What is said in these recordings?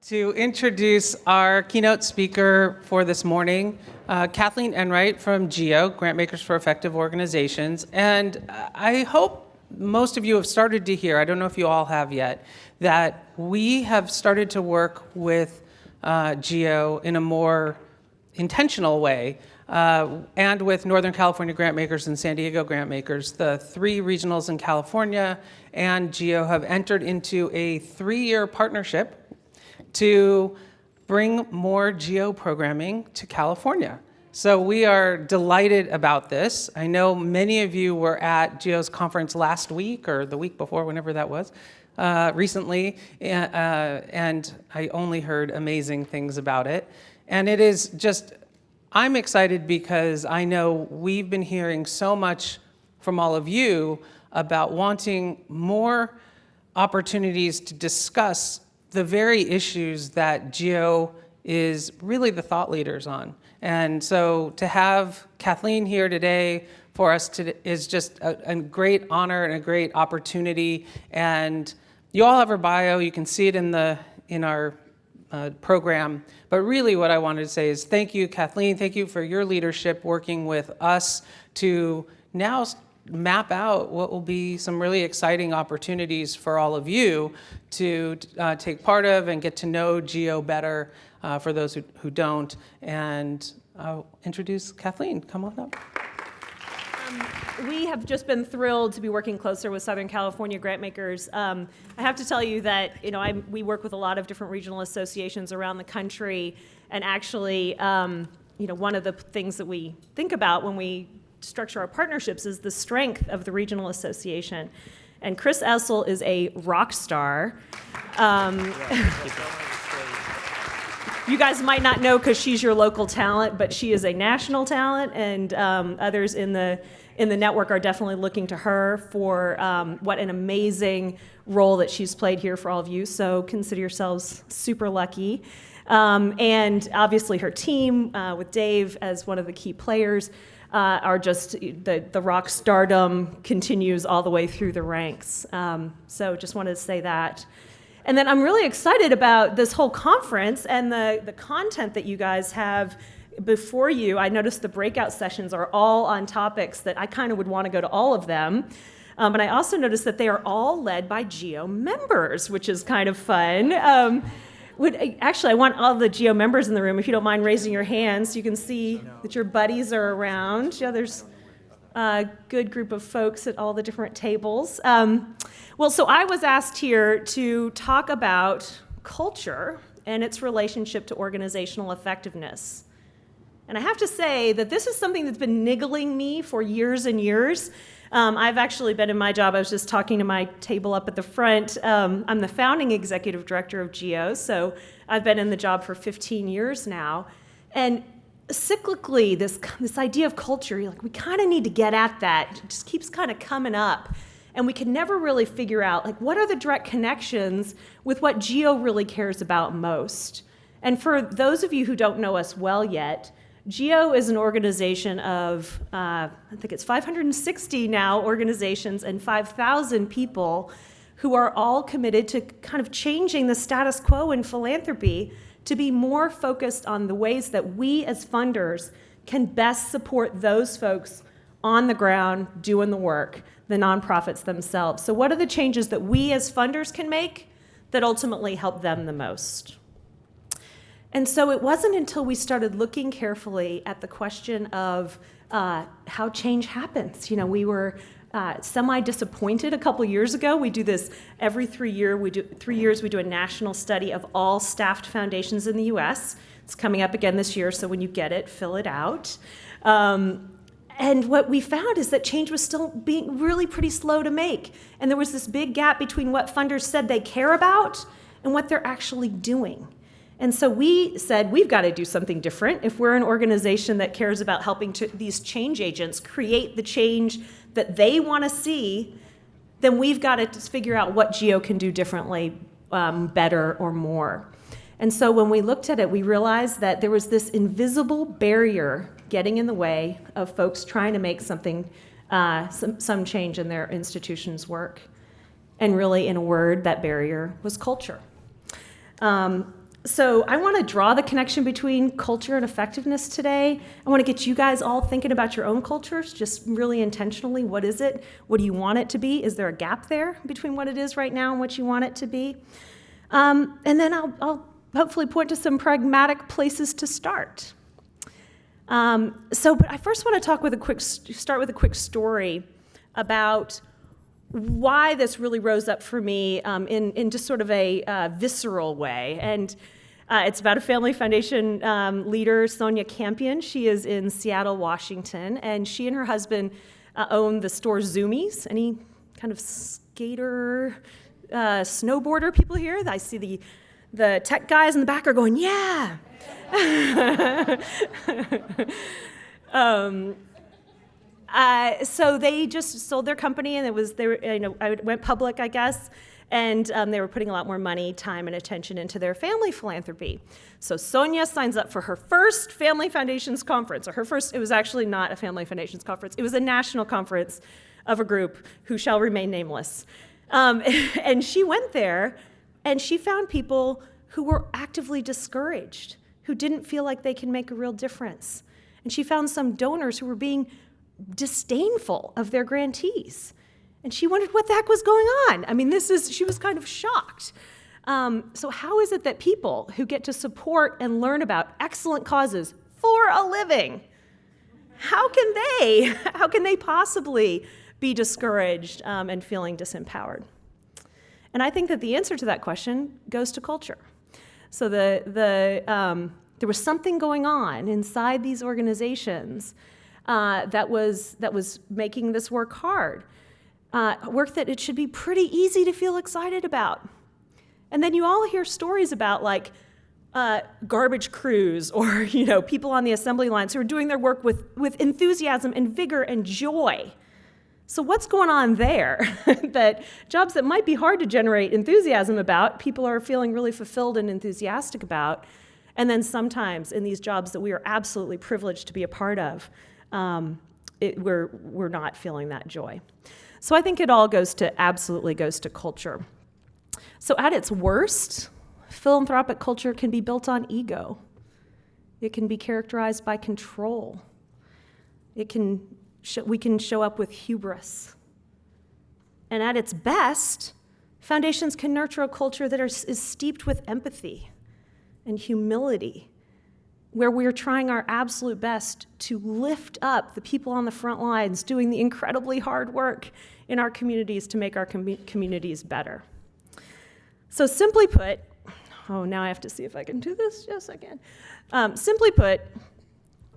To introduce our keynote speaker for this morning, Kathleen Enright from GEO, Grantmakers for Effective Organizations. And I hope most of you have started to hear, I don't know if you all have yet, that we have started to work with GEO in a more intentional way, and with Northern California Grantmakers and San Diego Grantmakers. The three regionals in California and GEO have entered into a 3-year partnership to bring more GEO programming to California. So we are delighted about this. I know many of you were at GEO's conference last week or the week before, whenever that was, recently, and I only heard amazing things about it. And it is just, I'm excited because I know we've been hearing so much from all of you about wanting more opportunities to discuss the very issues that GEO is really the thought leaders on. And so to have Kathleen here today for us is just a great honor and a great opportunity. And you all have her bio, you can see it in our program. But really what I wanted to say is thank you, Kathleen, thank you for your leadership working with us to now map out what will be some really exciting opportunities for all of you to take part of and get to know GEO better for those who don't. And I'll introduce Kathleen. Come on up. We have just been thrilled to be working closer with Southern California Grantmakers. I have to tell you that we work with a lot of different regional associations around the country, and actually, one of the things that we think about when we structure our partnerships is the strength of the regional association. And Chris Essel is a rock star. You guys might not know because she's your local talent, but she is a national talent, and others in the network are definitely looking to her for what an amazing role that she's played here for all of you. So consider yourselves super lucky. And obviously her team, with Dave as one of the key players, are just the rock stardom continues all the way through the ranks. So just wanted to say that. And then I'm really excited about this whole conference and the content that you guys have before you. I noticed the breakout sessions are all on topics that I kind of would want to go to all of them. But I also noticed that they are all led by GEO members, which is kind of fun. Actually, I want all the GEO members in the room, if you don't mind raising your hands, so you can see that your buddies are around. Yeah, there's a good group of folks at all the different tables. So I was asked here to talk about culture and its relationship to organizational effectiveness. And I have to say that this is something that's been niggling me for years and years. I've actually been in my job, I was just talking to my table up at the front. I'm the founding executive director of GEO, so I've been in the job for 15 years now. And cyclically, this idea of culture, we kind of need to get at that. It just keeps kind of coming up. And we can never really figure out, what are the direct connections with what GEO really cares about most? And for those of you who don't know us well yet, GEO is an organization of, I think it's 560 now organizations and 5,000 people who are all committed to kind of changing the status quo in philanthropy to be more focused on the ways that we as funders can best support those folks on the ground doing the work, the nonprofits themselves. So what are the changes that we as funders can make that ultimately help them the most? And so it wasn't until we started looking carefully at the question of how change happens. We were semi-disappointed a couple years ago. We do this every 3 years. We do a national study of all staffed foundations in the U.S. It's coming up again this year, so when you get it, fill it out. And what we found is that change was still being really pretty slow to make. And there was this big gap between what funders said they care about and what they're actually doing. And so we said, we've got to do something different. If we're an organization that cares about helping these change agents create the change that they want to see, then we've got to figure out what GEO can do differently, better, or more. And so when we looked at it, we realized that there was this invisible barrier getting in the way of folks trying to make something, some change in their institution's work. And really, in a word, that barrier was culture. So I want to draw the connection between culture and effectiveness today. I want to get you guys all thinking about your own cultures, just really intentionally. What is it? What do you want it to be? Is there a gap there between what it is right now and what you want it to be? And then I'll hopefully point to some pragmatic places to start. But I first want to start with a quick story about why this really rose up for me in just sort of a visceral way. And it's about a Family Foundation leader, Sonia Campion. She is in Seattle, Washington, and she and her husband own the store Zoomies. Any kind of skater, snowboarder people here? I see the tech guys in the back are going, yeah. So they just sold their company, and it went public, I guess, and they were putting a lot more money, time, and attention into their family philanthropy. So Sonia signs up for her first Family Foundations conference, it was actually not a Family Foundations conference, it was a national conference of a group who shall remain nameless. And she went there, and she found people who were actively discouraged, who didn't feel like they can make a real difference. And she found some donors who were being disdainful of their grantees. And she wondered what the heck was going on. I mean, she was kind of shocked. So how is it that people who get to support and learn about excellent causes for a living, how can they possibly be discouraged and feeling disempowered? And I think that the answer to that question goes to culture. So there was something going on inside these organizations that was making this work hard, work that it should be pretty easy to feel excited about. And then you all hear stories about like garbage crews or people on the assembly lines who are doing their work with enthusiasm and vigor and joy. So what's going on there? That jobs that might be hard to generate enthusiasm about, people are feeling really fulfilled and enthusiastic about. And then sometimes in these jobs that we are absolutely privileged to be a part of, we're not feeling that joy. So I think it all absolutely goes to culture. So at its worst, philanthropic culture can be built on ego. It can be characterized by control. We can show up with hubris. And at its best, foundations can nurture a culture that is steeped with empathy and humility, where we're trying our absolute best to lift up the people on the front lines doing the incredibly hard work in our communities to make our communities better. So simply put, now I have to see if I can do this. Yes, I can. Simply put,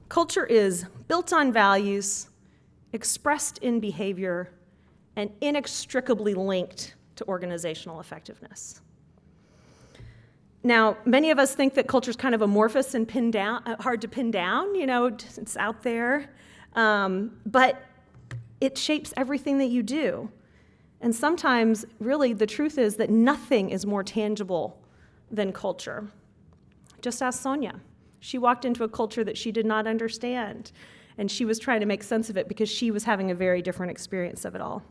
culture is built on values, expressed in behavior, and inextricably linked to organizational effectiveness. Now, many of us think that culture is kind of amorphous and hard to pin down, it's out there, but it shapes everything that you do. And sometimes, really, the truth is that nothing is more tangible than culture. Just ask Sonia. She walked into a culture that she did not understand, and she was trying to make sense of it because she was having a very different experience of it all.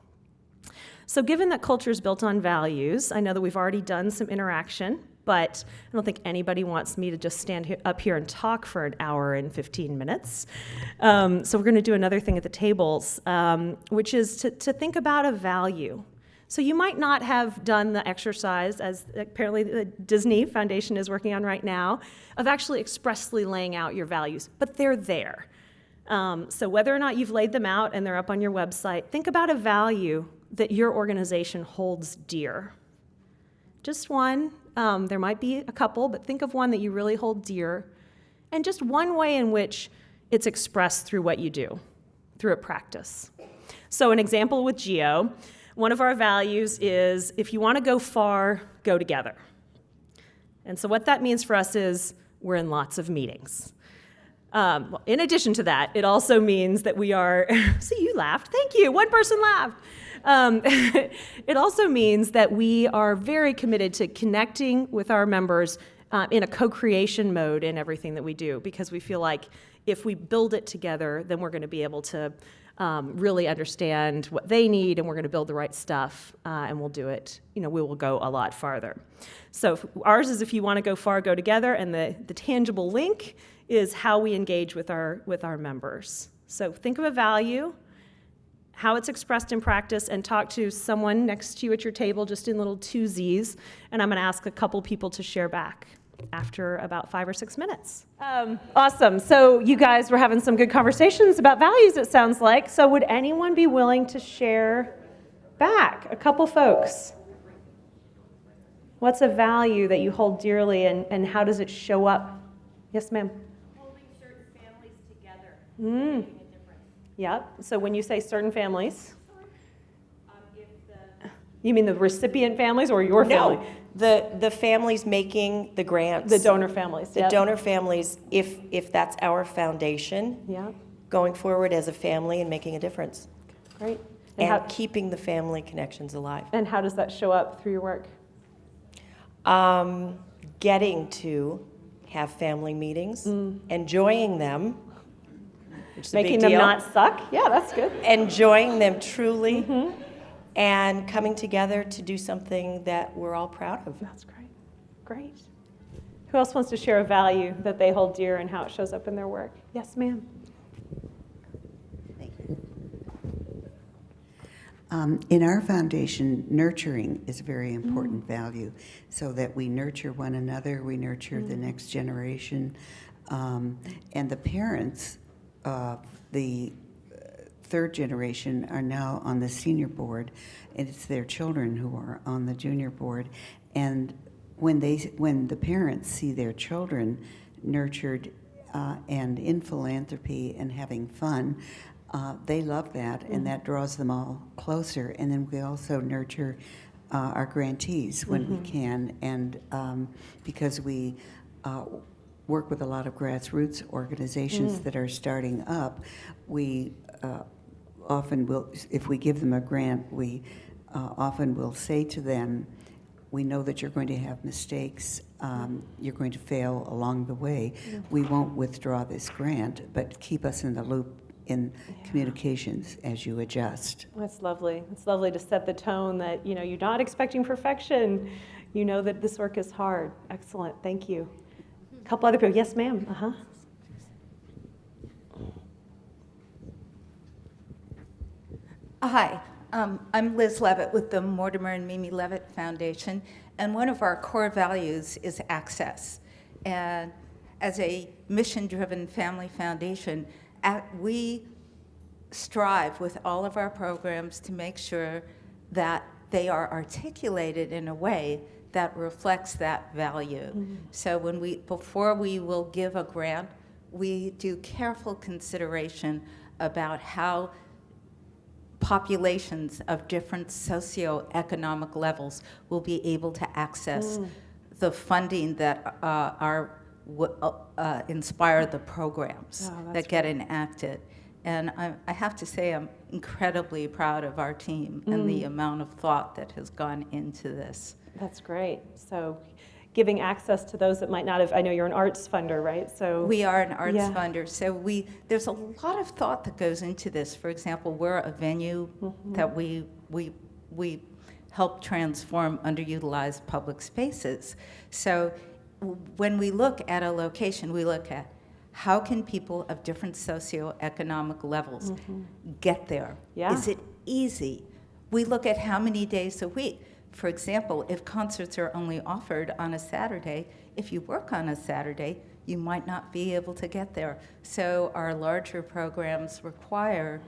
So given that culture is built on values, I know that we've already done some interaction, but I don't think anybody wants me to just stand up here and talk for an hour and 15 minutes. So we're going to do another thing at the tables, which is to think about a value. So you might not have done the exercise, as apparently the Disney Foundation is working on right now, of actually expressly laying out your values, but they're there. So whether or not you've laid them out and they're up on your website, think about a value that your organization holds dear. Just one. There might be a couple, but think of one that you really hold dear, and just one way in which it's expressed through what you do, through a practice. So an example with Geo, one of our values is, if you want to go far, go together. And so what that means for us is we're in lots of meetings. In addition to that, it also means that we are, see, you laughed, thank you, one person laughed. It also means that we are very committed to connecting with our members in a co-creation mode in everything that we do, because we feel like if we build it together, then we're going to be able to really understand what they need, and we're going to build the right stuff, and we'll do it. We will go a lot farther. So ours is, if you want to go far, go together, and the tangible link is how we engage with our members. So think of a value, how it's expressed in practice, and talk to someone next to you at your table, just in little twosies, and I'm going to ask a couple people to share back after about 5 or 6 minutes. Awesome. So you guys were having some good conversations about values, it sounds like. So would anyone be willing to share back? A couple folks. What's a value that you hold dearly, and how does it show up? Yes, ma'am. Holding certain families together. Mm. Making a difference. Yep. So when you say certain families, If the you mean the recipient families or your family? No, the families making the grants. The donor families. The Yep. donor families, if that's our foundation, Yeah. going forward as a family and making a difference. Great. And how, keeping the family connections alive. and how does that show up through your work? Getting to have family meetings, enjoying them, which is a Making big them deal. not suck? Yeah, that's good. Enjoying them truly, and coming together to do something that we're all proud of. That's great. Great. Who else wants to share a value that they hold dear and how it shows up in their work? Yes, ma'am. In our foundation, nurturing is a very important value, so that we nurture one another, we nurture the next generation, and the parents of the third generation are now on the senior board, and it's their children who are on the junior board. And when the parents see their children nurtured and in philanthropy and having fun, they love that, and that draws them all closer. And then we also nurture our grantees when we can, and because we work with a lot of grassroots organizations that are starting up, we often will, if we give them a grant, we often will say to them, we know that you're going to have mistakes, you're going to fail along the way. We won't withdraw this grant, but keep us in the loop in communications as you adjust. That's lovely. It's lovely to set the tone that, you're not expecting perfection. You know that this work is hard. Excellent. Thank you. A couple other people. Yes, ma'am. Uh-huh. Hi, I'm Liz Levitt with the Mortimer and Mimi Levitt Foundation, and one of our core values is access. And as a mission-driven family foundation, we strive with all of our programs to make sure that they are articulated in a way that reflects that value. So before we will give a grant, we do careful consideration about how populations of different socioeconomic levels will be able to access the funding that inspire the programs that get enacted. And I have to say, I'm incredibly proud of our team and the amount of thought that has gone into this. That's great. So giving access to those that might not have, I know you're an arts funder, right? So We are an arts funder, so there's a lot of thought that goes into this. For example, we're a venue that we help transform underutilized public spaces. So when we look at a location, we look at how can people of different socioeconomic levels get there? Yeah. Is it easy? We look at how many days a week. For example, if concerts are only offered on a Saturday, if you work on a Saturday, you might not be able to get there. So our larger programs require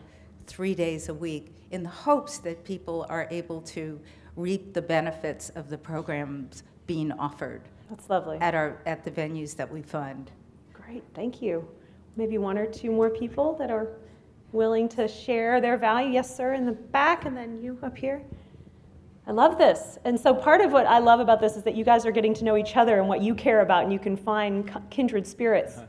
3 days a week in the hopes that people are able to reap the benefits of the programs being offered that's lovely. at the venues that we fund. Great, thank you. Maybe 1 or 2 more people that are willing to share their value. Yes, sir, in the back, and then you up here. I love this. And so part of what I love about this is that you guys are getting to know each other and what you care about, and you can find kindred spirits.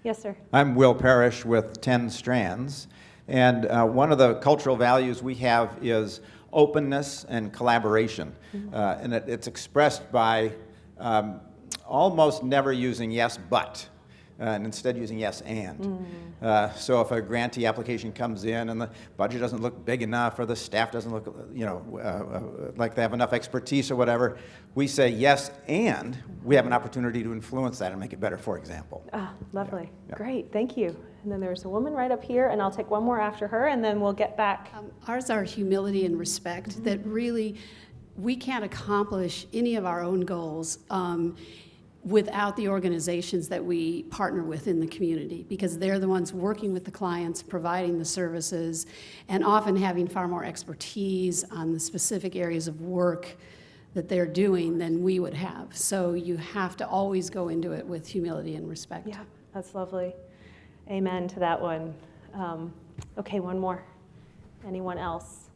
Yes, sir. I'm Will Parrish with 10 Strands, and one of the cultural values we have is openness and collaboration, and it's expressed by almost never using yes, but. and instead using yes and. So if a grantee application comes in and the budget doesn't look big enough or the staff doesn't look, like they have enough expertise or whatever, we say yes and we have an opportunity to influence that and make it better, for example. Ah, lovely. Yeah. Great, thank you. And then there's a woman right up here, and I'll take one more after her, and then we'll get back. Ours are humility and respect, that really we can't accomplish any of our own goals without the organizations that we partner with in the community, because they're the ones working with the clients, providing the services, and often having far more expertise on the specific areas of work that they're doing than we would have. So you have to always go into it with humility and respect. Yeah, that's lovely. Amen to that one. Okay, one more. Anyone else?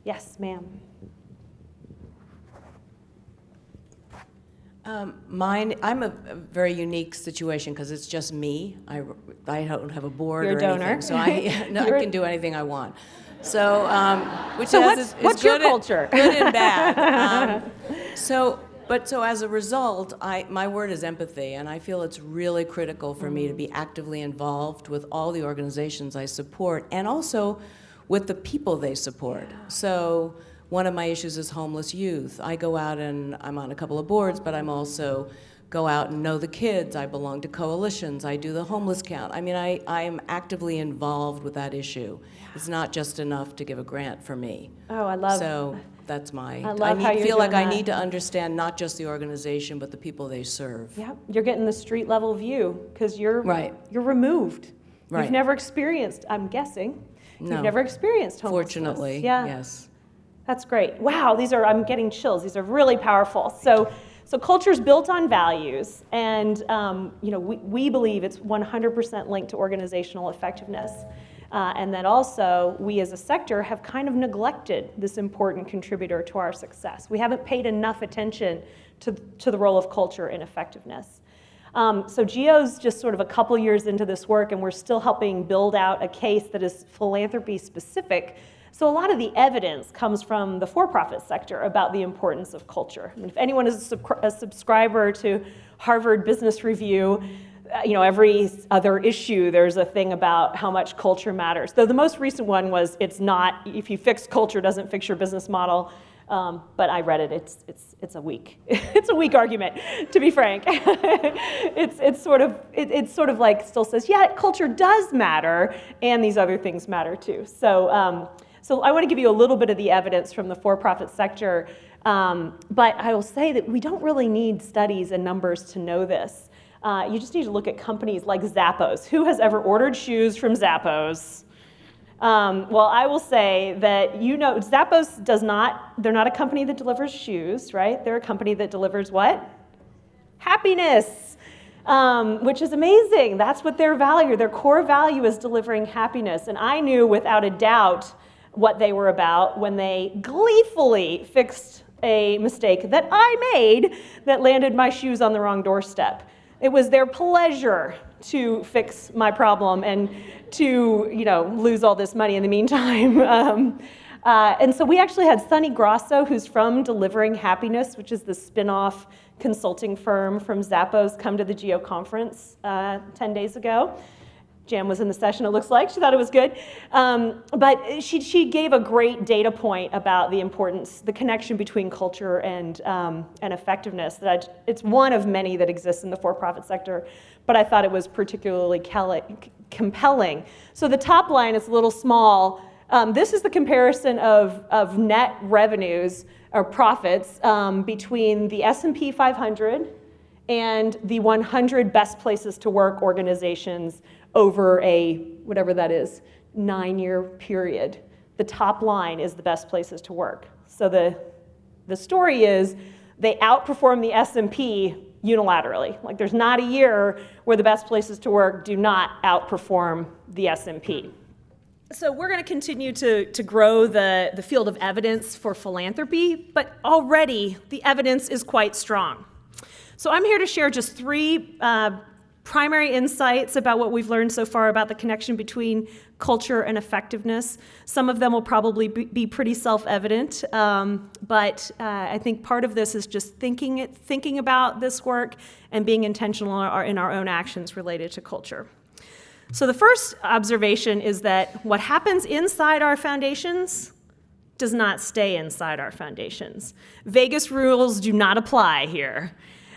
Yes, ma'am. I'm a very unique situation because it's just me. I don't have a board You're a or donor. anything, so I can do anything I want. So, What's your culture? Good and bad. So as a result, my word is empathy, and I feel it's really critical for me to be actively involved with all the organizations I support, and also with the people they support. So one of my issues is homeless youth. I go out and I'm on a couple of boards, but I'm also go out and know the kids. I belong to coalitions. I do the homeless count. I mean, I am actively involved with that issue. It's not just enough to give a grant for me. Oh, I love. So that's my. I love how you're feel like doing I that. need to understand not just the organization, but the people they serve. Yeah, you're getting the street level view because you're Right. You're removed. Right. You've never experienced. I'm guessing. No. You've never experienced homelessness. Fortunately, Yeah. yes. That's great. Wow, I'm getting chills. These are really powerful. So culture's built on values, and we believe it's 100% linked to organizational effectiveness, and that also we as a sector have kind of neglected this important contributor to our success. We haven't paid enough attention to the role of culture in effectiveness. So GEO's just sort of a couple years into this work, and we're still helping build out a case that is philanthropy specific. So a lot of the evidence comes from the for-profit sector about the importance of culture. I mean, if anyone is a subscriber to Harvard Business Review, every other issue there's a thing about how much culture matters. Though the most recent one was, it's not, if you fix culture, doesn't fix your business model. But I read it. It's a weak it's a weak argument, to be frank. It's sort of like still says, yeah, culture does matter, and these other things matter too. So I want to give you a little bit of the evidence from the for-profit sector, but I will say that we don't really need studies and numbers to know this. You just need to look at companies like Zappos. Who has ever ordered shoes from Zappos? Well, I will say that, Zappos they're not a company that delivers shoes, right? They're a company that delivers what? Happiness, which is amazing. That's what their core value is, delivering happiness. And I knew without a doubt what they were about when they gleefully fixed a mistake that I made that landed my shoes on the wrong doorstep. It was their pleasure to fix my problem and to, lose all this money in the meantime. And so we actually had Sunny Grosso, who's from Delivering Happiness, which is the spin-off consulting firm from Zappos, come to the GEO conference 10 days ago. Jan was in the session, it looks like. She thought it was good. But she gave a great data point about the importance, the connection between culture and effectiveness. It's one of many that exists in the for-profit sector, but I thought it was particularly compelling. So the top line is a little small. This is the comparison of net revenues or profits between the S&P 500 and the 100 best places to work organizations over a, whatever that is, 9-year period. The top line is the best places to work. So the story is they outperform the S&P unilaterally. Like there's not a year where the best places to work do not outperform the S&P. So we're going to continue to grow the field of evidence for philanthropy, but already the evidence is quite strong. So I'm here to share just 3 primary insights about what we've learned so far about the connection between culture and effectiveness. Some of them will probably be pretty self-evident, but I think part of this is just thinking about this work and being intentional in our own actions related to culture. So the first observation is that what happens inside our foundations does not stay inside our foundations. Vegas rules do not apply here.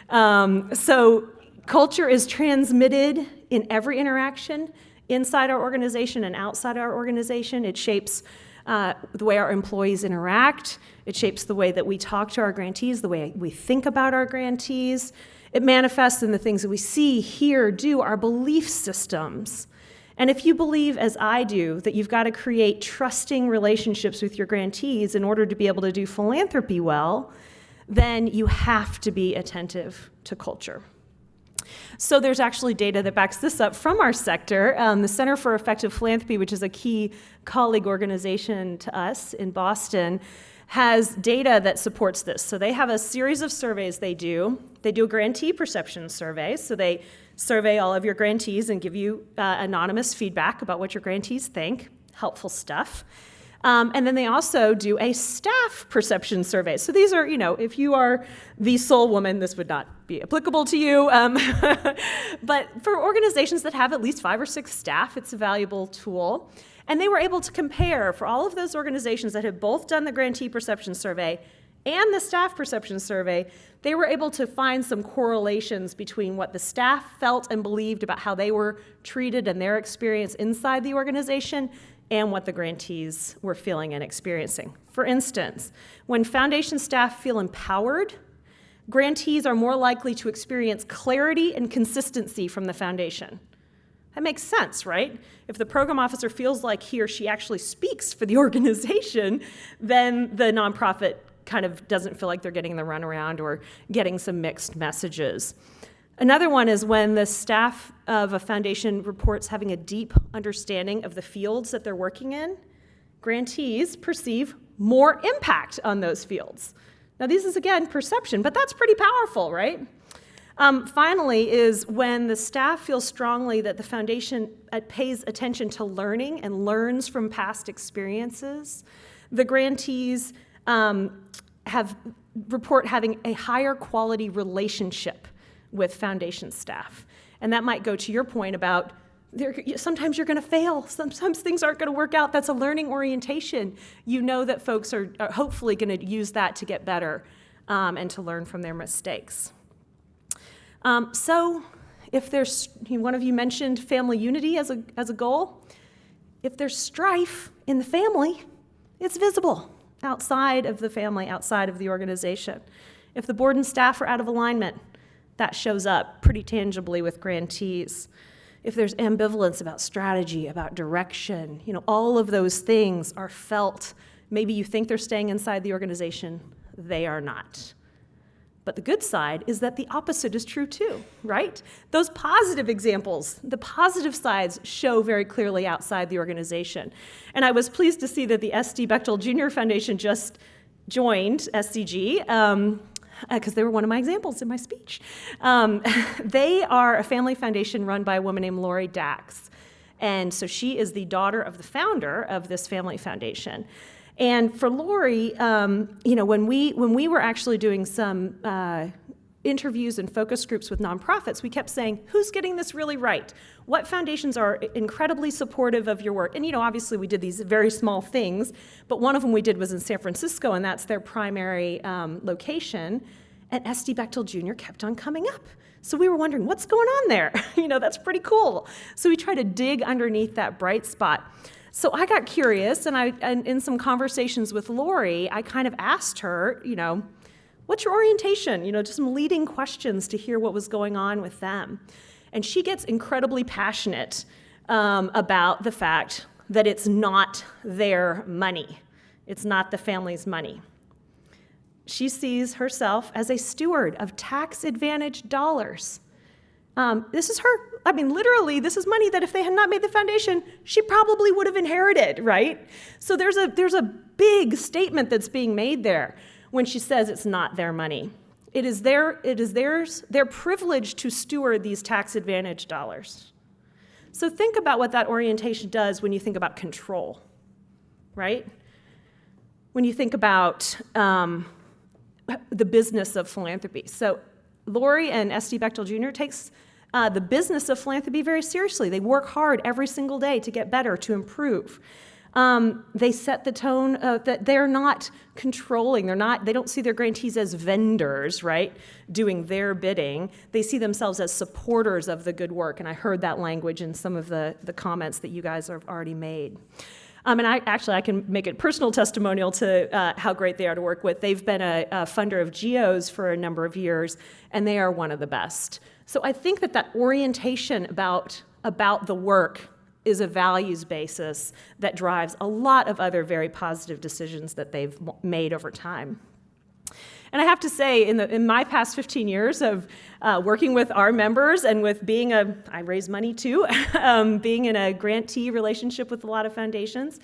So culture is transmitted in every interaction inside our organization and outside our organization. It shapes the way our employees interact. It shapes the way that we talk to our grantees, the way we think about our grantees. It manifests in the things that we see, hear, do, our belief systems. And if you believe, as I do, that you've got to create trusting relationships with your grantees in order to be able to do philanthropy well, then you have to be attentive to culture. So there's actually data that backs this up from our sector. The Center for Effective Philanthropy, which is a key colleague organization to us in Boston, has data that supports this. So they have a series of surveys they do. They do a grantee perception survey. So they survey all of your grantees and give you anonymous feedback about what your grantees think, helpful stuff. And then they also do a staff perception survey. So these are, if you are the sole woman, this would not be applicable to you. But for organizations that have at least 5 or 6 staff, it's a valuable tool. And they were able to compare for all of those organizations that have both done the grantee perception survey and the staff perception survey, they were able to find some correlations between what the staff felt and believed about how they were treated and their experience inside the organization and what the grantees were feeling and experiencing. For instance, when foundation staff feel empowered, grantees are more likely to experience clarity and consistency from the foundation. That makes sense, right? If the program officer feels like he or she actually speaks for the organization, then the nonprofit kind of doesn't feel like they're getting the runaround or getting some mixed messages. Another one is when the staff of a foundation reports having a deep understanding of the fields that they're working in, grantees perceive more impact on those fields. Now, this is, again, perception, but that's pretty powerful, right? Finally is when the staff feels strongly that the foundation pays attention to learning and learns from past experiences, the grantees report having a higher quality relationship with foundation staff. And that might go to your point about sometimes you're going to fail. Sometimes things aren't going to work out. That's a learning orientation. You know that folks are hopefully going to use that to get better and to learn from their mistakes. So if there's, one of you mentioned family unity as a goal. If there's strife in the family, it's visible outside of the family, outside of the organization. If the board and staff are out of alignment, that shows up pretty tangibly with grantees. If there's ambivalence about strategy, about direction, all of those things are felt. Maybe you think they're staying inside the organization, they are not. But the good side is that the opposite is true too, right? Those positive examples, the positive sides show very clearly outside the organization. And I was pleased to see that the S.D. Bechtel Jr. Foundation just joined SCG, because they were one of my examples in my speech. They are a family foundation run by a woman named Lori Dax. And so she is the daughter of the founder of this family foundation. And for Lori, when we were actually doing some interviews and focus groups with nonprofits, we kept saying, who's getting this really right? What foundations are incredibly supportive of your work? And obviously we did these very small things, but one of them we did was in San Francisco, and that's their primary location. And S.D. Bechtel Jr. kept on coming up. So we were wondering, what's going on there? That's pretty cool. So we tried to dig underneath that bright spot. So I got curious, and in some conversations with Lori, I kind of asked her, what's your orientation? Just some leading questions to hear what was going on with them. And she gets incredibly passionate about the fact that it's not their money. It's not the family's money. She sees herself as a steward of tax-advantaged dollars. This is her, literally, this is money that if they had not made the foundation, she probably would have inherited, right? So there's a big statement that's being made there when she says it's not their money. it is their privilege to steward these tax advantage dollars. So think about what that orientation does when you think about control, right? When you think about the business of philanthropy. So Lori and S.D. Bechtel Jr. takes the business of philanthropy very seriously. They work hard every single day to get better, to improve. They set the tone that they're not controlling. They don't see their grantees as vendors, right, doing their bidding. They see themselves as supporters of the good work, and I heard that language in some of the comments that you guys have already made. And I can make a personal testimonial to how great they are to work with. They've been a funder of GEOs for a number of years, and they are one of the best. So I think that orientation about the work is a values basis that drives a lot of other very positive decisions that they've made over time. And I have to say, in my past 15 years of working with our members and with I raise money too, being in a grantee relationship with a lot of foundations,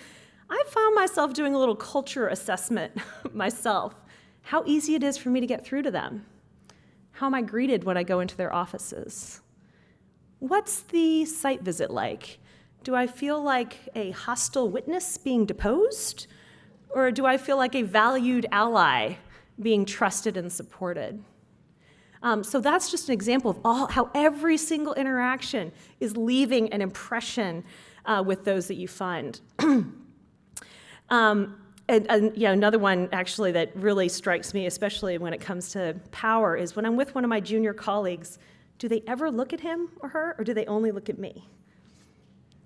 I found myself doing a little culture assessment myself. How easy it is for me to get through to them. How am I greeted when I go into their offices? What's the site visit like? Do I feel like a hostile witness being deposed? Or do I feel like a valued ally being trusted and supported? So that's just an example of how every single interaction is leaving an impression with those that you fund. Another one actually that really strikes me, especially when it comes to power, is when I'm with one of my junior colleagues, do they ever look at him or her, or do they only look at me?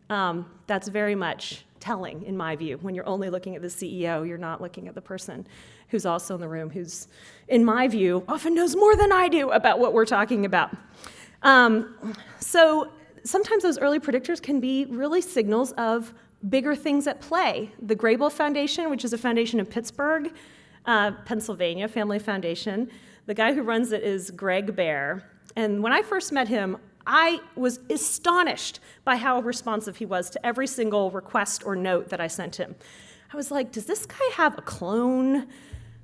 That's very much telling, in my view. When you're only looking at the CEO, you're not looking at the person who's also in the room, who's, in my view, often knows more than I do about what we're talking about. So sometimes those early predictors can be really signals of bigger things at play. The Grable Foundation, which is a foundation in Pittsburgh, Pennsylvania, family foundation. The guy who runs it is Greg Bear. And when I first met him, I was astonished by how responsive he was to every single request or note that I sent him. I was like, does this guy have a clone?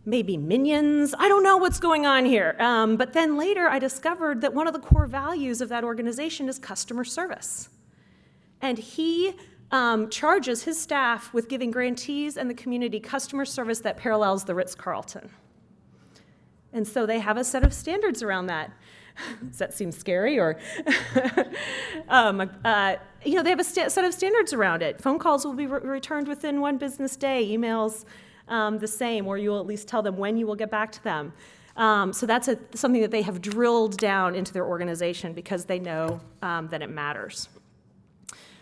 Maybe minions? I don't know what's going on here. But then later I discovered that one of the core values of that organization is customer service. And he charges his staff with giving grantees and the community customer service that parallels the Ritz-Carlton. And so they have a set of standards around that. Does that seem scary? Or, they have a set of standards around it. Phone calls will be returned within 1 business day. Emails, the same, or you'll at least tell them when you will get back to them. So that's something that they have drilled down into their organization because they know that it matters.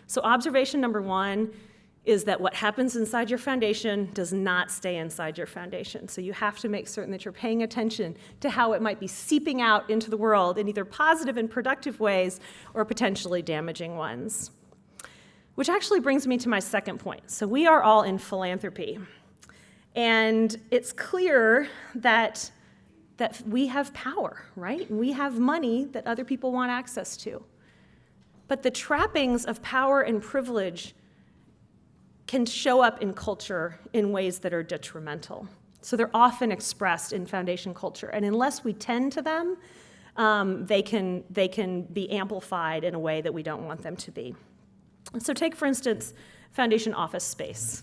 So observation number 1 is that what happens inside your foundation does not stay inside your foundation. So you have to make certain that you're paying attention to how it might be seeping out into the world in either positive and productive ways or potentially damaging ones. Which actually brings me to my second point. So we are all in philanthropy. And it's clear that we have power, right? We have money that other people want access to. But the trappings of power and privilege can show up in culture in ways that are detrimental. So they're often expressed in foundation culture, and unless we tend to them, they can be amplified in a way that we don't want them to be. So take, for instance, foundation office space.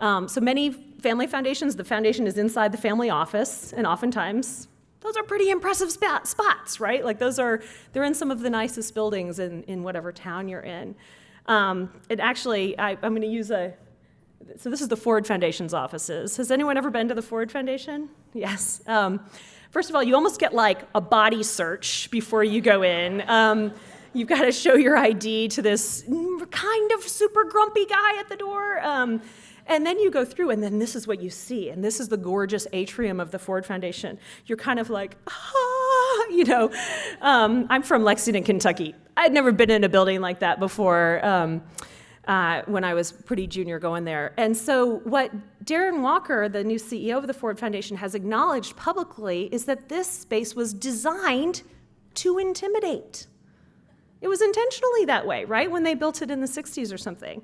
So many family foundations, the foundation is inside the family office, and oftentimes those are pretty impressive spots, right? Like they're in some of the nicest buildings in whatever town you're in. And actually, I'm going to use so this is the Ford Foundation's offices. Has anyone ever been to the Ford Foundation? Yes. First of all, you almost get like a body search before you go in. You've got to show your ID to this kind of super grumpy guy at the door. And then you go through, and then this is what you see. And this is the gorgeous atrium of the Ford Foundation. You're kind of like, I'm from Lexington, Kentucky. I'd never been in a building like that before when I was pretty junior going there. And so what Darren Walker, the new CEO of the Ford Foundation, has acknowledged publicly is that this space was designed to intimidate. It was intentionally that way, right, when they built it in the 60s or something.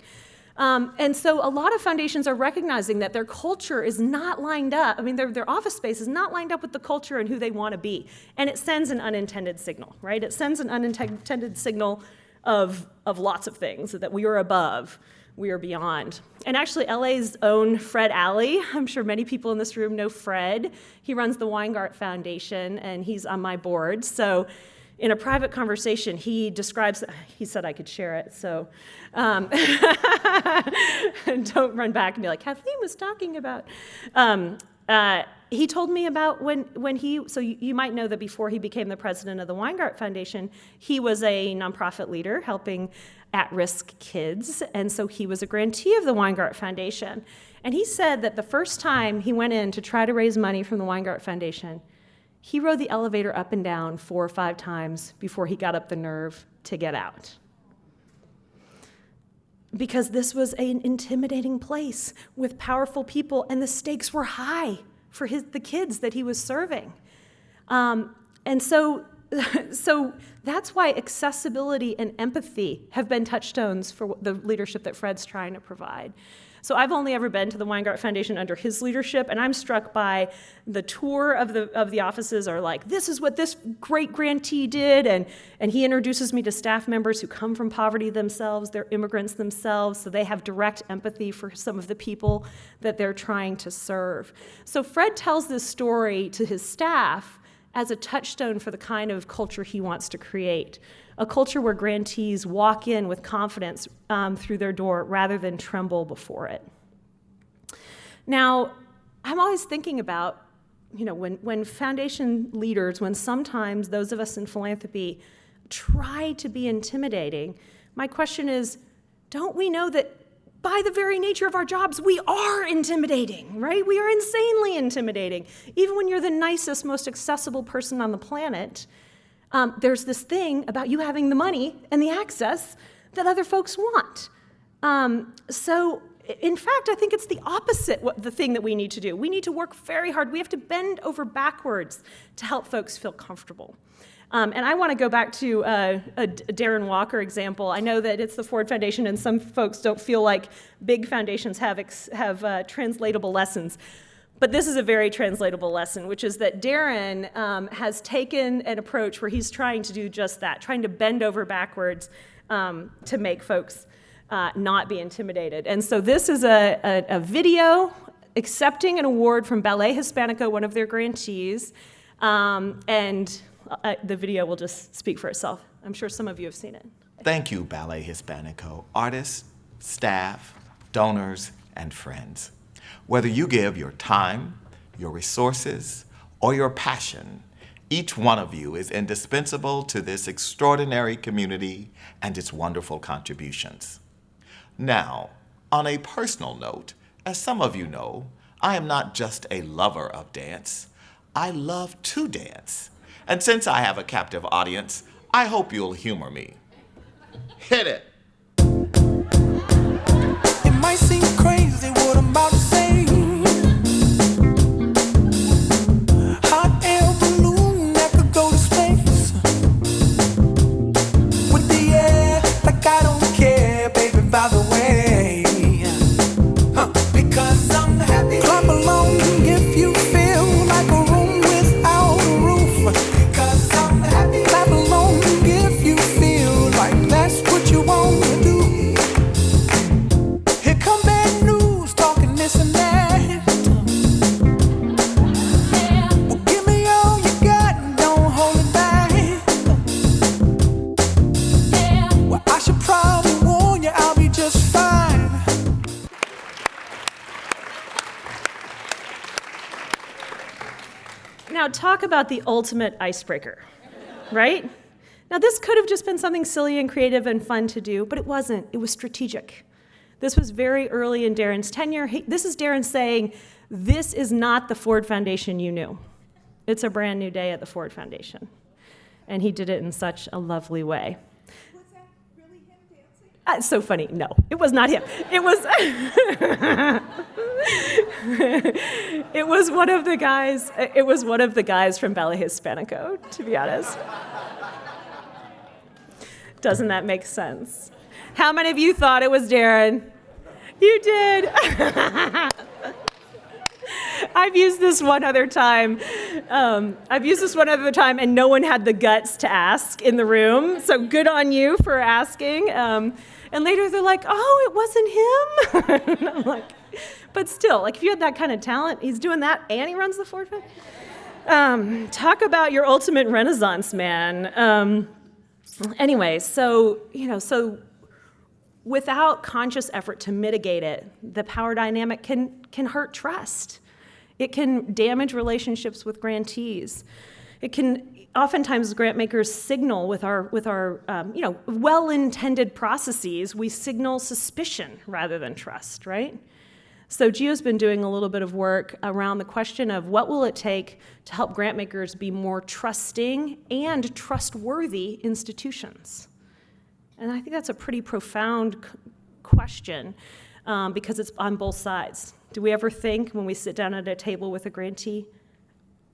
And so a lot of foundations are recognizing that their culture is not lined up. I mean, their office space is not lined up with the culture and who they want to be. And it sends an unintended signal, right? It sends an unintended signal of lots of things, that we are above, we are beyond. And actually, LA's own Fred Alley, I'm sure many people in this room know Fred. He runs the Weingart Foundation, and he's on my board. So in a private conversation, he describes, he said I could share it, so don't run back and be like, Kathleen was talking about. He told me about when he, so you might know that before he became the president of the Weingart Foundation, he was a nonprofit leader helping at-risk kids, and so he was a grantee of the Weingart Foundation. And he said that the first time he went in to try to raise money from the Weingart Foundation, he rode the elevator up and down 4 or 5 times before he got up the nerve to get out. Because this was an intimidating place with powerful people, and the stakes were high for the kids that he was serving. And so that's why accessibility and empathy have been touchstones for the leadership that Fred's trying to provide. So I've only ever been to the Weingart Foundation under his leadership, and I'm struck by the tour of the offices are like, this is what this great grantee did, and he introduces me to staff members who come from poverty themselves, they're immigrants themselves, so they have direct empathy for some of the people that they're trying to serve. So Fred tells this story to his staff as a touchstone for the kind of culture he wants to create. A culture where grantees walk in with confidence through their door rather than tremble before it. Now, I'm always thinking about, when foundation leaders, when sometimes those of us in philanthropy try to be intimidating, my question is, don't we know that by the very nature of our jobs, we are intimidating, right? We are insanely intimidating. Even when you're the nicest, most accessible person on the planet, there's this thing about you having the money and the access that other folks want. So, in fact, I think it's the opposite, the thing that we need to do. We need to work very hard. We have to bend over backwards to help folks feel comfortable. And I want to go back to a Darren Walker example. I know that it's the Ford Foundation, and some folks don't feel like big foundations have translatable lessons. But this is a very translatable lesson, which is that Darren has taken an approach where he's trying to do just that, trying to bend over backwards to make folks not be intimidated. And so this is a video accepting an award from Ballet Hispanico, one of their grantees, and the video will just speak for itself. I'm sure some of you have seen it. Thank you, Ballet Hispanico, artists, staff, donors, and friends. Whether you give your time, your resources, or your passion, each one of you is indispensable to this extraordinary community and its wonderful contributions. Now, on a personal note, as some of you know, I am not just a lover of dance. I love to dance. And since I have a captive audience, I hope you'll humor me. Hit it. It might seem crazy what I'm about to say. Hot air balloon that could go to space. With the air, like I don't care, baby, by the way. Because I'm happy. Clap along if you feel like a room without a roof. Because I'm happy. Clap along if you feel like that's what you want to do. Here come bad news, talking this and that. Well, give me all you got and don't hold it back. Well, I should probably warn you, I'll be just fine. Now, talk about the ultimate icebreaker, right? Now, this could have just been something silly and creative and fun to do, but it wasn't. It was strategic. This was very early in Darren's tenure. This is Darren saying, this is not the Ford Foundation you knew. It's a brand new day at the Ford Foundation. And he did it in such a lovely way. Was that really him dancing? It's so funny. No, it was not him. It was it was one of the guys. It was one of the guys from Ballet Hispanico, to be honest. Doesn't that make sense? How many of you thought it was Darren? You did. I've used this one other time. And no one had the guts to ask in the room. So good on you for asking. And later they're like, oh, it wasn't him. And I'm like, but still, like if you had that kind of talent, he's doing that and he runs the Ford Fund. Talk about your ultimate Renaissance man. Anyway, so without conscious effort to mitigate it, the power dynamic can hurt trust. It can damage relationships with grantees. It can oftentimes grantmakers signal with our well-intended processes. We signal suspicion rather than trust, right? So GEO's been doing a little bit of work around the question of what will it take to help grantmakers be more trusting and trustworthy institutions. And I think that's a pretty profound question because it's on both sides. Do we ever think when we sit down at a table with a grantee,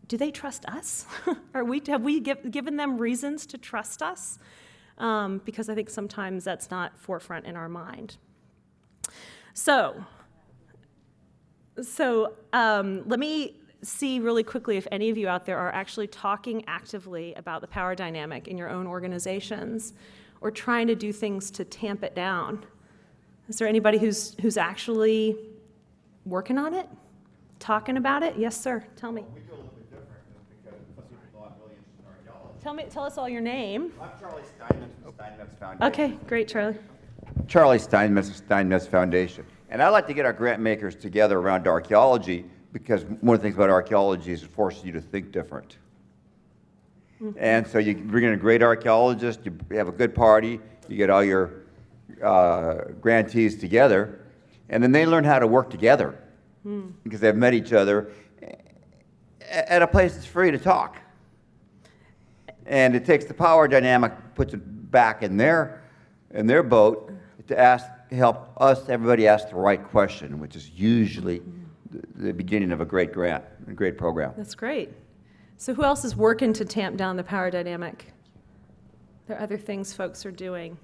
do they trust us? Have we given them reasons to trust us? Because I think sometimes that's not forefront in our mind. So let me see really quickly if any of you out there are actually talking actively about the power dynamic in your own organizations or trying to do things to tamp it down. Is there anybody who's actually working on it? Talking about it? Yes, sir. Tell me. We do a little bit different because some people aren't really interested in archaeology. Tell us all your name. I'm Charlie Steinmetz from Steinmetz Foundation. Okay, great, Charlie. Charlie Steinmetz of Steinmetz Foundation. And I like to get our grant makers together around archaeology because one of the things about archaeology is it forces you to think different. Mm-hmm. And so you bring in a great archaeologist, you have a good party, you get all your grantees together, and then they learn how to work together because they've met each other at a place that's free to talk. And it takes the power dynamic, puts it back in their boat to help everybody ask the right question, which is usually the beginning of a great grant, a great program. That's great. So who else is working to tamp down the power dynamic? There are other things folks are doing.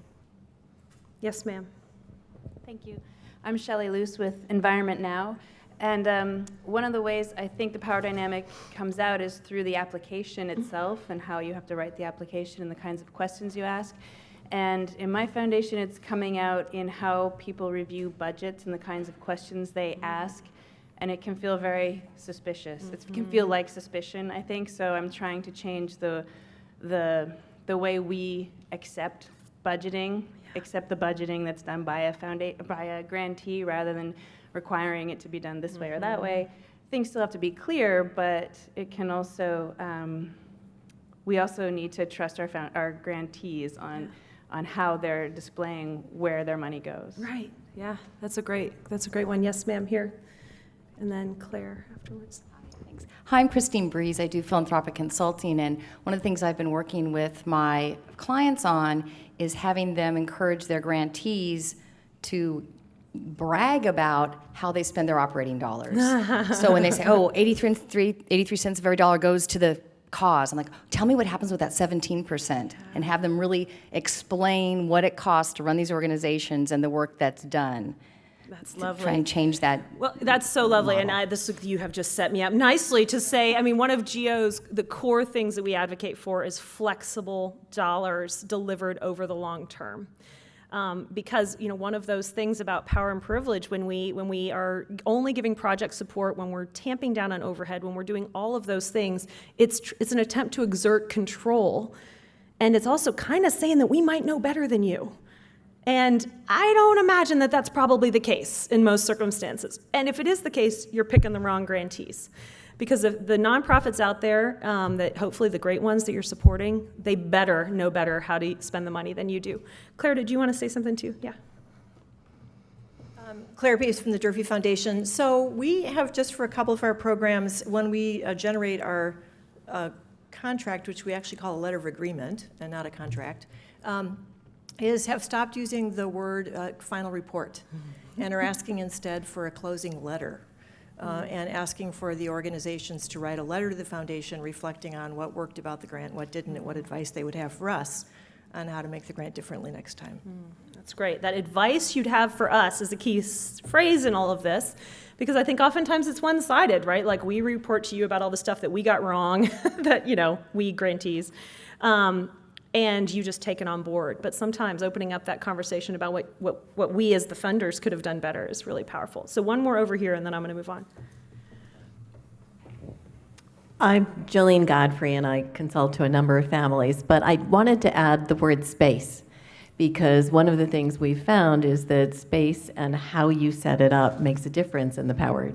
Yes, ma'am. Thank you. I'm Shelley Luce with Environment Now. And one of the ways I think the power dynamic comes out is through the application itself and how you have to write the application and the kinds of questions you ask. And in my foundation, it's coming out in how people review budgets and the kinds of questions they ask. And it can feel very suspicious. It can feel like suspicion, I think. So I'm trying to change the way we accept budgeting, accept the budgeting that's done by a grantee rather than requiring it to be done this way or that way. Things still have to be clear, but it can also, we also need to trust our grantees on how they're displaying where their money goes. Right, yeah, that's a great one. Yes, ma'am, here. And then Claire afterwards. Thanks. Hi, I'm Christine Breeze. I do philanthropic consulting, and one of the things I've been working with my clients on is having them encourage their grantees to brag about how they spend their operating dollars. So when they say, 83 cents of every dollar goes to the cause, I'm like, tell me what happens with that 17%, and have them really explain what it costs to run these organizations and the work that's done. That's lovely. Try and change that. Well, that's so lovely, model. And you have just set me up nicely to say, I mean, one of GEO's, the core things that we advocate for is flexible dollars delivered over the long term. Because one of those things about power and privilege, when we are only giving project support, when we're tamping down on overhead, when we're doing all of those things, it's an attempt to exert control, and it's also kind of saying that we might know better than you. And I don't imagine that that's probably the case in most circumstances. And if it is the case, you're picking the wrong grantees. Because if the nonprofits out there, that hopefully the great ones that you're supporting, they better know better how to spend the money than you do. Claire, did you want to say something too? Yeah. Claire Pace from the Durfee Foundation. So we have, just for a couple of our programs, when we generate our contract, which we actually call a letter of agreement and not a contract, have stopped using the word final report and are asking instead for a closing letter. And asking for the organizations to write a letter to the foundation reflecting on what worked about the grant, what didn't, and what advice they would have for us on how to make the grant differently next time. It's great. That advice you'd have for us is a key phrase in all of this, because I think oftentimes it's one-sided, right? Like we report to you about all the stuff that we got wrong, that, we grantees, and you just take it on board. But sometimes opening up that conversation about what we as the funders could have done better is really powerful. So one more over here, and then I'm going to move on. I'm Joline Godfrey, and I consult to a number of families, but I wanted to add the word space, because one of the things we've found is that space and how you set it up makes a difference in the power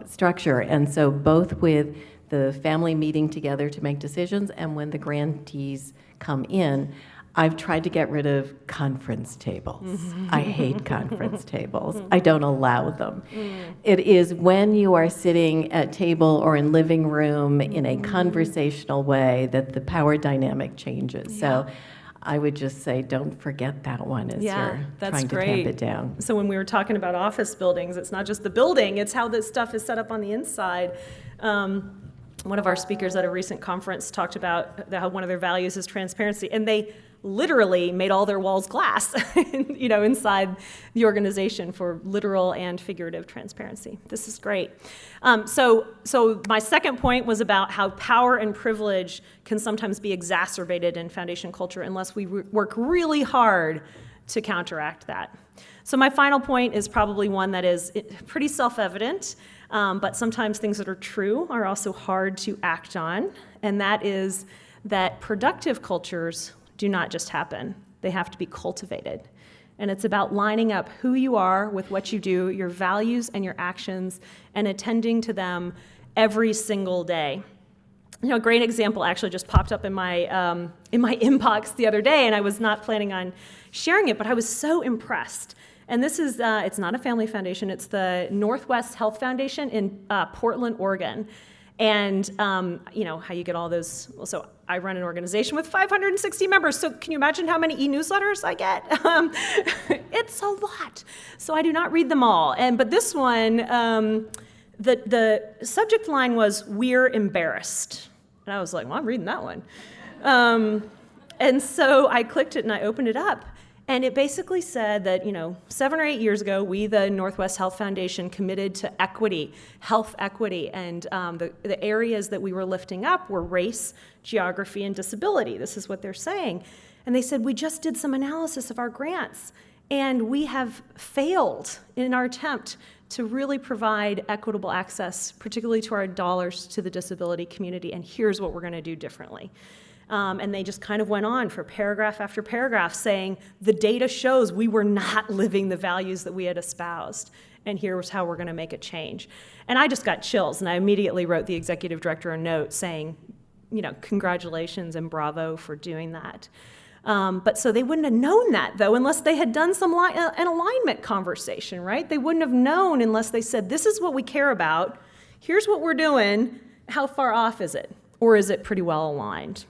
structure. And so both with the family meeting together to make decisions and when the grantees come in, I've tried to get rid of conference tables. I hate conference tables. I don't allow them. It is when you are sitting at table or in living room in a conversational way that the power dynamic changes. So I would just say don't forget that one as you're trying to tamp it down. So when we were talking about office buildings, it's not just the building, it's how this stuff is set up on the inside. One of our speakers at a recent conference talked about how one of their values is transparency, and they literally made all their walls glass, inside the organization for literal and figurative transparency. This is great. So my second point was about how power and privilege can sometimes be exacerbated in foundation culture unless we work really hard to counteract that. So my final point is probably one that is pretty self-evident, but sometimes things that are true are also hard to act on, and that is that productive cultures do not just happen. They have to be cultivated. And it's about lining up who you are with what you do, your values and your actions, and attending to them every single day. A great example actually just popped up in my inbox the other day, and I was not planning on sharing it, but I was so impressed. And this is, it's not a family foundation, it's the Northwest Health Foundation in Portland, Oregon. And how you get all those, so I run an organization with 560 members, so can you imagine how many e-newsletters I get? It's a lot. So I do not read them all. But this one, the subject line was, "We're embarrassed." And I was like, well, I'm reading that one. And so I clicked it and I opened it up. And it basically said that, 7 or 8 years ago, we, the Northwest Health Foundation, committed to equity, health equity, and the areas that we were lifting up were race, geography, and disability. This is what they're saying. And they said, we just did some analysis of our grants, and we have failed in our attempt to really provide equitable access, particularly to our dollars to the disability community, and here's what we're going to do differently. And they just kind of went on for paragraph after paragraph saying, the data shows we were not living the values that we had espoused, and here's how we're going to make a change. And I just got chills, and I immediately wrote the executive director a note saying, congratulations and bravo for doing that. But so they wouldn't have known that, though, unless they had done an alignment conversation, right? They wouldn't have known unless they said, this is what we care about, here's what we're doing, how far off is it? Or is it pretty well aligned?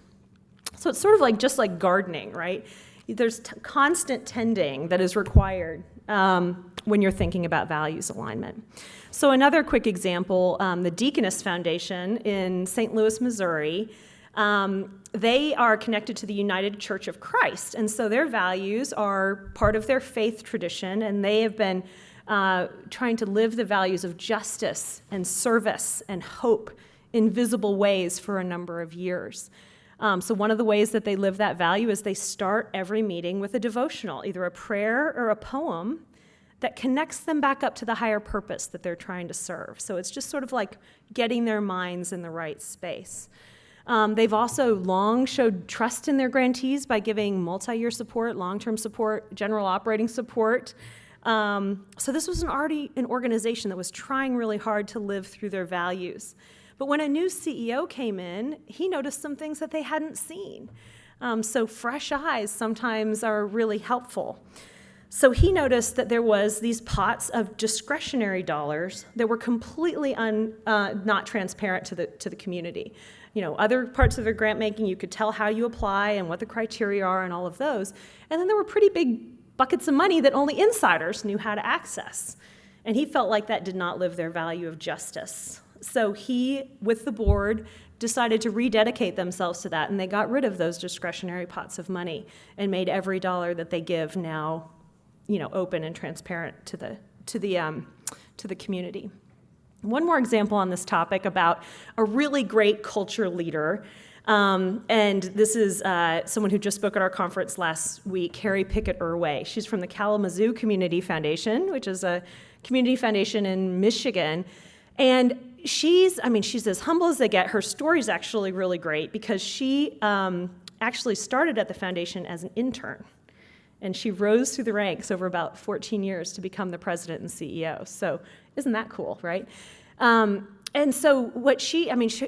So it's sort of just like gardening, right? There's constant tending that is required when you're thinking about values alignment. So another quick example, the Deaconess Foundation in St. Louis, Missouri, they are connected to the United Church of Christ, and so their values are part of their faith tradition, and they have been trying to live the values of justice and service and hope in visible ways for a number of years. So one of the ways that they live that value is they start every meeting with a devotional, either a prayer or a poem that connects them back up to the higher purpose that they're trying to serve. So it's just sort of like getting their minds in the right space. They've also long showed trust in their grantees by giving multi-year support, long-term support, general operating support. So this was already an organization that was trying really hard to live through their values. But when a new CEO came in, he noticed some things that they hadn't seen. So fresh eyes sometimes are really helpful. So he noticed that there was these pots of discretionary dollars that were completely not transparent to the community. Other parts of their grant making, you could tell how you apply and what the criteria are and all of those. And then there were pretty big buckets of money that only insiders knew how to access. And he felt like that did not live their value of justice. So he, with the board, decided to rededicate themselves to that, and they got rid of those discretionary pots of money and made every dollar that they give now, open and transparent to the community. One more example on this topic about a really great culture leader. And this is someone who just spoke at our conference last week, Carrie Pickett-Irway. She's from the Kalamazoo Community Foundation, which is a community foundation in Michigan. And she's as humble as they get. Her story is actually really great because she actually started at the foundation as an intern. And she rose through the ranks over about 14 years to become the president and CEO. So isn't that cool, right? And so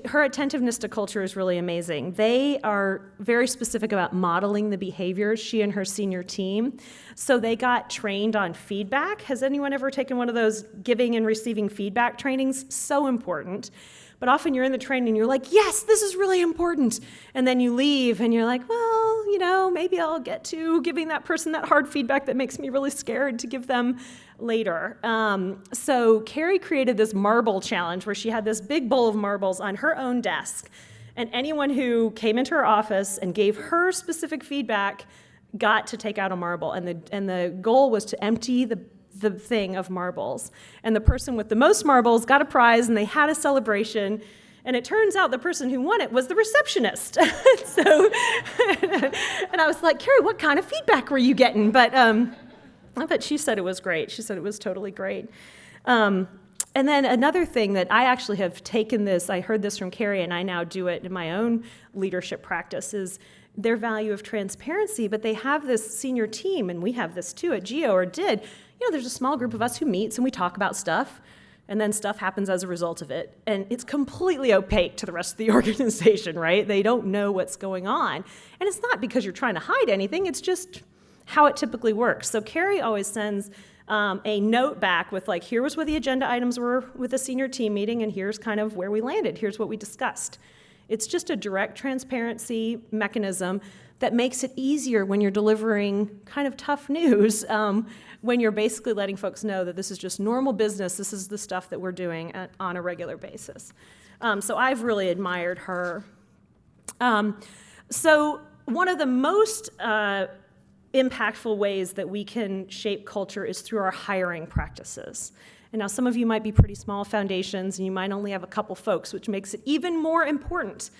her attentiveness to culture is really amazing. They are very specific about modeling the behaviors, she and her senior team. So they got trained on feedback. Has anyone ever taken one of those giving and receiving feedback trainings? So important. But often you're in the training and you're like, yes, this is really important. And then you leave and you're like, well, maybe I'll get to giving that person that hard feedback that makes me really scared to give them later. So Carrie created this marble challenge where she had this big bowl of marbles on her own desk. And anyone who came into her office and gave her specific feedback got to take out a marble. And the goal was to empty the thing of marbles. And the person with the most marbles got a prize, and they had a celebration. And it turns out the person who won it was the receptionist. And I was like, Carrie, what kind of feedback were you getting? But she said it was great. She said it was totally great. And then another thing that I actually have taken this, I heard this from Carrie, and I now do it in my own leadership practice, is their value of transparency. But they have this senior team, and we have this too at GEO, or did. There's a small group of us who meets and we talk about stuff, and then stuff happens as a result of it. And it's completely opaque to the rest of the organization, right? They don't know what's going on. And it's not because you're trying to hide anything, it's just how it typically works. So Carrie always sends a note back with here was what the agenda items were with the senior team meeting, and here's kind of where we landed. Here's what we discussed. It's just a direct transparency mechanism that makes it easier when you're delivering kind of tough news, when you're basically letting folks know that this is just normal business, this is the stuff that we're doing on a regular basis. So I've really admired her. So one of the most impactful ways that we can shape culture is through our hiring practices. And now some of you might be pretty small foundations, and you might only have a couple folks, which makes it even more important.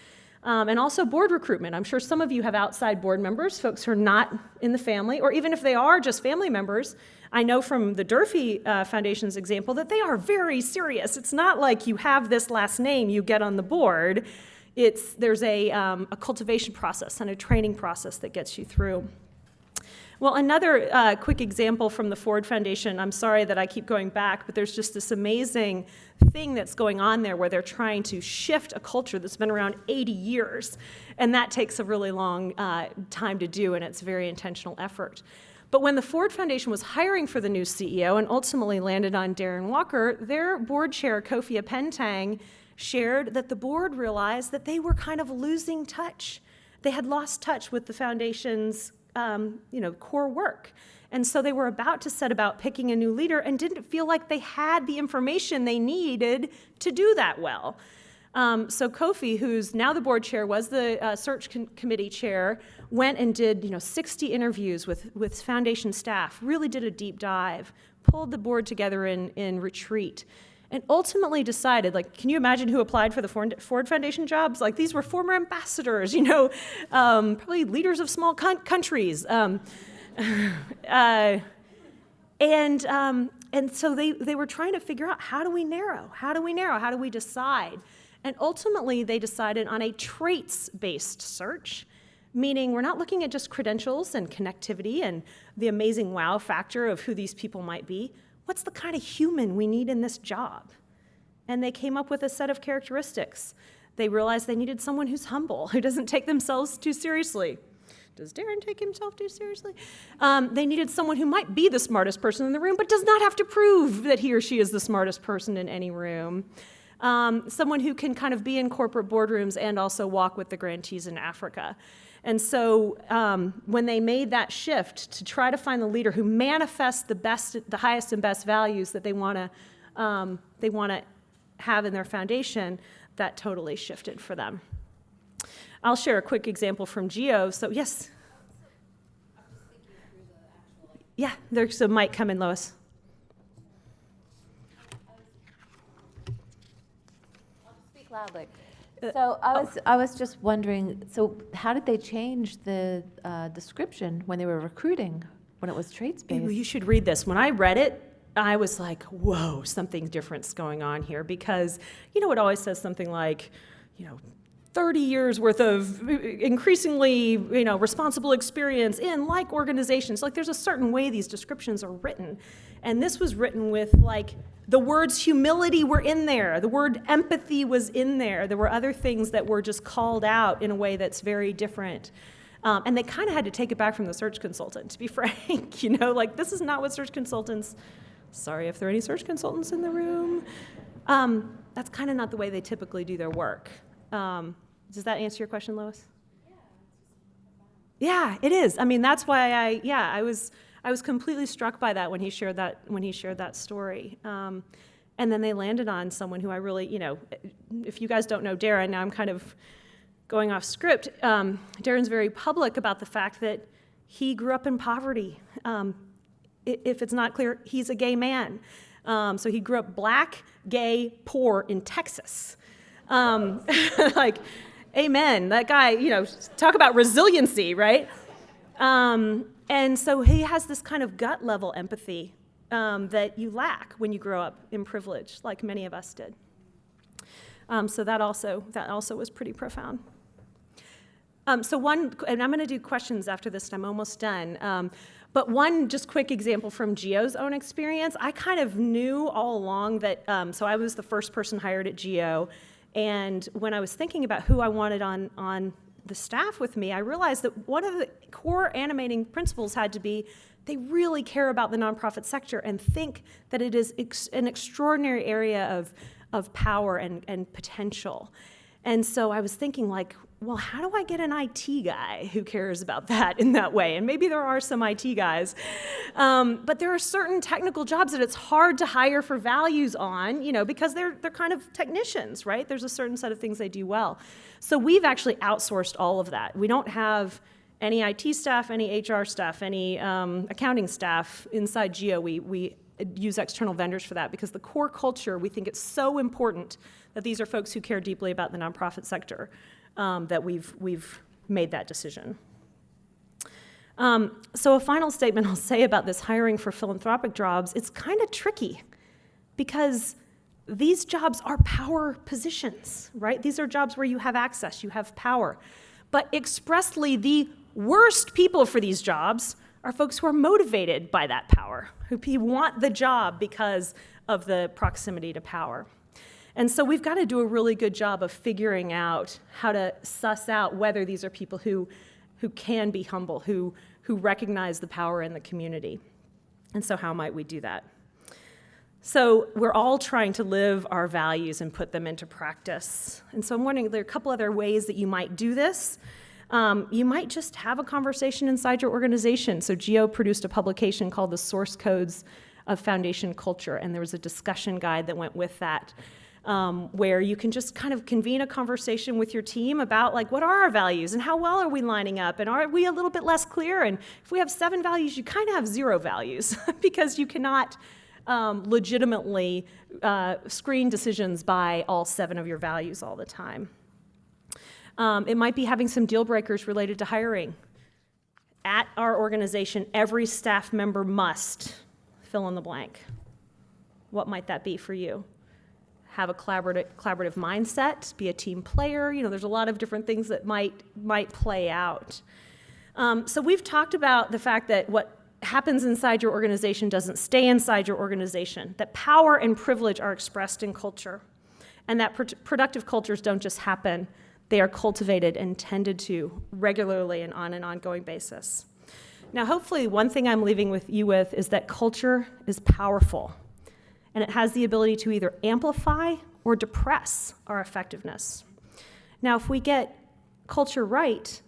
And also board recruitment. I'm sure some of you have outside board members, folks who are not in the family, or even if they are just family members. I know from the Durfee Foundation's example that they are very serious. It's not like you have this last name, you get on the board. There's a cultivation process and a training process that gets you through. Well, another quick example from the Ford Foundation, I'm sorry that I keep going back, but there's just this amazing thing that's going on there where they're trying to shift a culture that's been around 80 years. And that takes a really long time to do, and it's a very intentional effort. But when the Ford Foundation was hiring for the new CEO and ultimately landed on Darren Walker, their board chair, Kofi Apentang, shared that the board realized that they were kind of losing touch. They had lost touch with the foundation's core work. And so they were about to set about picking a new leader and didn't feel like they had the information they needed to do that well. So Kofi, who's now the board chair, was the search committee chair, went and did 60 interviews with foundation staff, really did a deep dive, pulled the board together in retreat, and ultimately decided, can you imagine who applied for the Ford Foundation jobs? These were former ambassadors, probably leaders of small countries. And so they were trying to figure out, how do we narrow? How do we decide? And ultimately, they decided on a traits-based search, meaning we're not looking at just credentials and connectivity and the amazing wow factor of who these people might be. What's the kind of human we need in this job? And they came up with a set of characteristics. They realized they needed someone who's humble, who doesn't take themselves too seriously. Does Darren take himself too seriously? They needed someone who might be the smartest person in the room, but does not have to prove that he or she is the smartest person in any room. Someone who can kind of be in corporate boardrooms and also walk with the grantees in Africa. And so when they made that shift to try to find the leader who manifests the highest and best values that they want to have in their foundation, that totally shifted for them. I'll share a quick example from Geo. So yes. Yeah, there's a mic coming, Lois. I'll speak loudly. So I was just wondering, so how did they change the description when they were recruiting, when it was trades-based? You should read this. When I read it, I was like, whoa, something different's going on here, because, it always says something like, 30 years worth of increasingly, responsible experience in like organizations. Like there's a certain way these descriptions are written. And this was written with like, the words humility were in there. The word empathy was in there. There were other things that were just called out in a way that's very different. And they kind of had to take it back from the search consultant, to be frank. Like this is not what search consultants, sorry if there are any search consultants in the room. That's kind of not the way they typically do their work. Does that answer your question, Lois? Yeah, it is. I mean, that's why I was completely struck by that when he shared that story. And then they landed on someone who I really, if you guys don't know Darren, now I'm kind of going off script. Darren's very public about the fact that he grew up in poverty. If it's not clear, he's a gay man. So he grew up black, gay, poor in Texas. Like, amen. That guy, talk about resiliency, right? And so he has this kind of gut level empathy that you lack when you grow up in privilege, like many of us did. So that also was pretty profound. And I'm going to do questions after this, and I'm almost done. But one just quick example from Geo's own experience, I kind of knew all along that, so I was the first person hired at Geo, and when I was thinking about who I wanted on the staff with me, I realized that one of the core animating principles had to be they really care about the nonprofit sector and think that it is an extraordinary area of power and potential. And so I was thinking like, well, how do I get an IT guy who cares about that in that way? And maybe there are some IT guys. But there are certain technical jobs that it's hard to hire for values on, because they're kind of technicians, right? There's a certain set of things they do well. So we've actually outsourced all of that. We don't have any IT staff, any HR staff, any accounting staff inside Geo. We use external vendors for that because the core culture, we think it's so important that these are folks who care deeply about the nonprofit sector. That we've made that decision. So a final statement I'll say about this hiring for philanthropic jobs, it's kind of tricky because these jobs are power positions, right? These are jobs where you have access, you have power. But expressly, the worst people for these jobs are folks who are motivated by that power, who want the job because of the proximity to power. And so we've got to do a really good job of figuring out how to suss out whether these are people who can be humble, who recognize the power in the community. And so how might we do that? So we're all trying to live our values and put them into practice. And so I'm wondering, there are a couple other ways that you might do this. You might just have a conversation inside your organization. So Geo produced a publication called The Source Codes of Foundation Culture, and there was a discussion guide that went with that. Where you can just kind of convene a conversation with your team about like, what are our values and how well are we lining up? And are we a little bit less clear? And if we have 7 values, you kind of have 0 values because you cannot legitimately screen decisions by all 7 of your values all the time. It might be having some deal breakers related to hiring. At our organization, every staff member must fill in the blank. What might that be for you? Have a collaborative mindset, be a team player. There's a lot of different things that might play out. So we've talked about the fact that what happens inside your organization doesn't stay inside your organization, that power and privilege are expressed in culture, and that productive cultures don't just happen, they are cultivated and tended to regularly and on an ongoing basis. Now, hopefully, one thing I'm leaving you with is that culture is powerful. And it has the ability to either amplify or depress our effectiveness. Now, if we get culture right,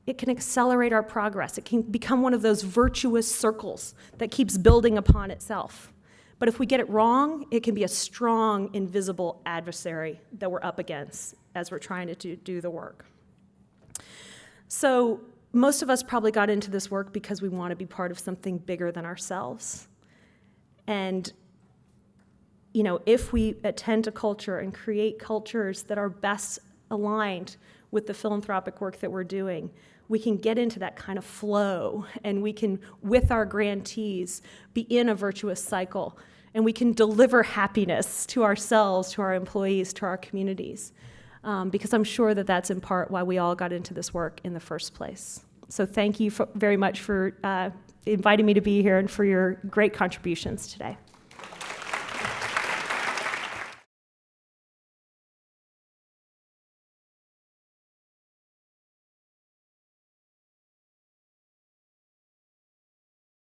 it can accelerate our progress. It can become one of those virtuous circles that keeps building upon itself. But if we get it wrong, it can be a strong, invisible adversary that we're up against as we're trying to do the work. So most of us probably got into this work because we want to be part of something bigger than ourselves. And if we attend to culture and create cultures that are best aligned with the philanthropic work that we're doing, we can get into that kind of flow, and we can, with our grantees, be in a virtuous cycle, and we can deliver happiness to ourselves, to our employees, to our communities, because I'm sure that that's in part why we all got into this work in the first place. So thank you very much for inviting me to be here and for your great contributions today.